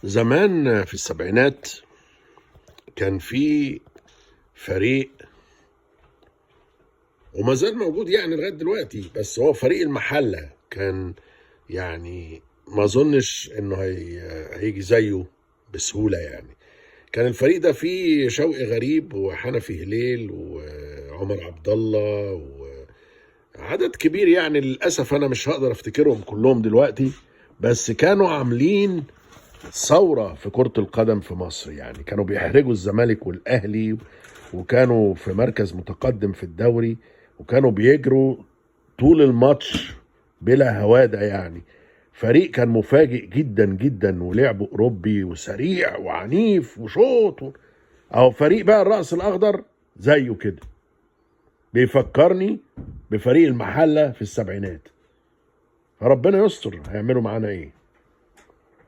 زمان في السبعينات كان في فريق، وما زال موجود يعني لغايه دلوقتي، بس هو فريق المحله. كان يعني ما اظنش انه هيجي زيه بسهوله يعني. كان الفريق ده فيه شوقي غريب وحنفي هليل وعمر عبد الله وعدد كبير، يعني للاسف انا مش هقدر افتكرهم كلهم دلوقتي. بس كانوا عاملين ثورة في كرة القدم في مصر، يعني كانوا بيحرجوا الزمالك والأهلي، وكانوا في مركز متقدم في الدوري، وكانوا بيجروا طول الماتش بلا هوادة يعني. فريق كان مفاجئ جدا جدا، ولعبه أوروبي وسريع وعنيف وشوط أهو فريق بقى الرأس الأخضر زيه كده، بيفكرني بفريق المحلة في السبعينات. فربنا يستر هيعملوا معانا ايه.